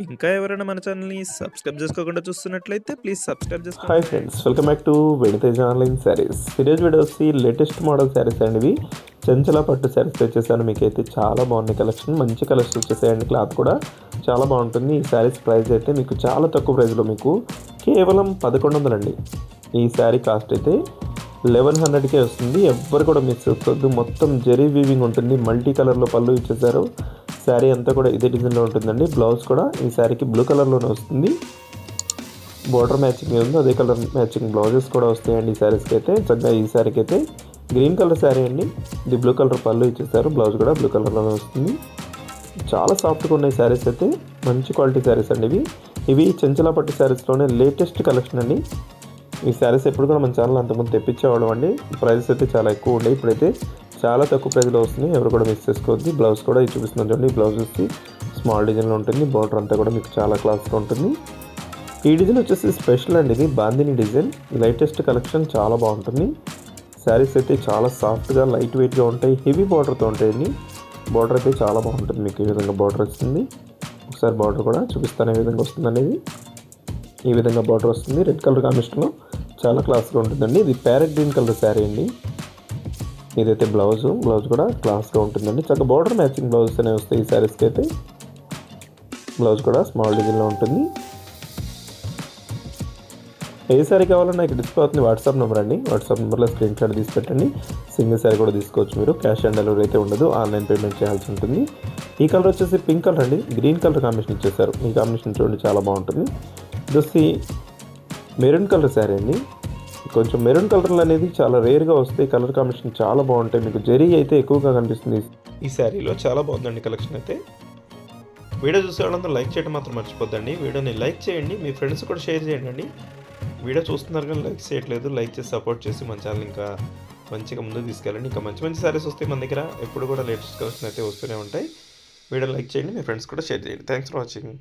ఇంకా ఎవరైనా మన ఛానల్‌ని సబ్స్క్రైబ్ చేసుకోకుండా చూస్తున్నట్లయితే ప్లీజ్ సబ్స్క్రైబ్ హాయ్ చేసుకోండి. Friends, welcome back to Veditheja online saris. ఈరోజు వీడియో వచ్చి లేటెస్ట్ మోడల్ శారీస్ అండి. ఇవి చెంచల పట్టు శారీస్ వచ్చేసాను. మీకైతే చాలా బాగున్నాయి కలెక్షన్, మంచి కలర్స్ వచ్చేసాయండి. క్లాత్ కూడా చాలా బాగుంటుంది. ఈ శారీస్ ప్రైస్ అయితే మీకు చాలా తక్కువ ప్రైస్లో మీకు కేవలం 1100 అండి. ఈ శారీ కాస్ట్ అయితే 1100కే వస్తుంది. ఎవ్వరు కూడా మిస్ చేసుకోవద్దు. మొత్తం జరీ వీవింగ్ ఉంటుంది. మల్టీ కలర్లో పళ్ళు ఇచ్చేసారు. శారీ అంతా కూడా ఇదే డిజైన్లో ఉంటుందండి. బ్లౌజ్ కూడా ఈ శారీకి బ్లూ కలర్లోనే వస్తుంది. బోర్డర్ మ్యాచింగ్ ఉంది, అదే కలర్ మ్యాచింగ్ బ్లౌజెస్ కూడా వస్తాయండి ఈ శారీస్కి అయితే. చక్కగా ఈ శారీకి అయితే గ్రీన్ కలర్ శారీ అండి. ఇది బ్లూ కలర్ పళ్ళు ఇచ్చేసారు. బ్లౌజ్ కూడా బ్లూ కలర్లోనే వస్తుంది. చాలా సాఫ్ట్గా ఉన్నాయి శారీస్ అయితే. మంచి క్వాలిటీ శారీస్ అండి ఇవి చెంచల పట్టు శారీస్లోనే లేటెస్ట్ కలెక్షన్ అండి. ఈ శారీస్ ఎప్పుడు కూడా మన ఛానల్ అంతకుముందు తెప్పించేవాళ్ళం అండి. ప్రైస్ అయితే చాలా ఎక్కువ ఉండే, ఇప్పుడైతే చాలా తక్కువ ప్రైస్లో వస్తున్నాయి. ఎవరు కూడా మిస్ చేసుకోవద్దు. బ్లౌజ్ కూడా ఇది చూపిస్తున్నాను చూడండి. బ్లౌజ్ వచ్చి స్మాల్ డిజైన్లో ఉంటుంది. బార్డర్ అంతా కూడా మీకు చాలా క్లాస్గా ఉంటుంది. ఈ డిజైన్ వచ్చేసి స్పెషల్ అండి. ఇది బాందిని డిజైన్, లేటెస్ట్ కలెక్షన్, చాలా బాగుంటుంది. శారీస్ అయితే చాలా సాఫ్ట్గా లైట్ వెయిట్గా ఉంటాయి. హెవీ బార్డర్తో ఉంటాయండి. బార్డర్ అయితే చాలా బాగుంటుంది. మీకు ఈ విధంగా బార్డర్ వస్తుంది. ఒకసారి బార్డర్ కూడా చూపిస్తాను ఏ విధంగా వస్తుంది అనేది. ఈ విధంగా బార్డర్ వస్తుంది. రెడ్ కలర్ కాంబినేషన్లో చాలా క్లాస్గా ఉంటుందండి. ఇది ప్యారెట్ గ్రీన్ కలర్ శారీ అండి. ఇదైతే బ్లౌజ్ కూడా క్లాస్గా ఉంటుందండి. చక్కగా బార్డర్ మ్యాచింగ్ బ్లౌజెస్ అనేవి వస్తాయి ఈ శారీస్కి అయితే. బ్లౌజ్ కూడా స్మాల్ డిజైన్లో ఉంటుంది. ఏ శారీ కావాలన్నా ఇక్కడ డిస్ప్లే అవుతుంది వాట్సాప్ నెంబర్ అండి. వాట్సాప్ నెంబర్లో స్క్రీన్ షాట్ తీసి పెట్టండి. సింగిల్ శారీ కూడా తీసుకోవచ్చు మీరు. క్యాష్ ఆన్ డెలివరీ అయితే ఉండదు, ఆన్లైన్ పేమెంట్ చేయాల్సి ఉంటుంది. ఈ కలర్ వచ్చేసి పింక్ కలర్ అండి. గ్రీన్ కలర్ కాంబినేషన్ ఇచ్చేసారు. ఈ కాంబినేషన్ చూడండి, చాలా బాగుంటుంది. ఇది వచ్చి మెరూన్ కలర్ శారీ అండి. కొంచెం మెరూన్ కలర్లు అనేది చాలా రేర్గా వస్తాయి. కలర్ కాంబినేషన్ చాలా బాగుంటాయి. మీకు జరీ అయితే ఎక్కువగా కనిపిస్తుంది ఈ శారీలో. చాలా బాగుందండి కలెక్షన్ అయితే. వీడియో చూసే వాళ్ళందరూ లైక్ చేయడం మాత్రం మర్చిపోద్దండి. వీడియోని లైక్ చేయండి, మీ ఫ్రెండ్స్ కూడా షేర్ చేయండి. వీడియో చూస్తున్నారు కానీ లైక్ చేయట్లేదు. లైక్ చేసి సపోర్ట్ చేసి మన ఛానల్ ఇంకా మంచిగా ముందుకు తీసుకెళ్ళండి. ఇంకా మంచి మంచి సారీస్ వస్తాయి మన దగ్గర. ఎప్పుడు కూడా లేటెస్ట్ కలెక్షన్ అయితే వస్తూనే ఉంటాయి. వీడియో లైక్ చేయండి, మీ ఫ్రెండ్స్ కూడా షేర్ చేయండి. Thanks for watching.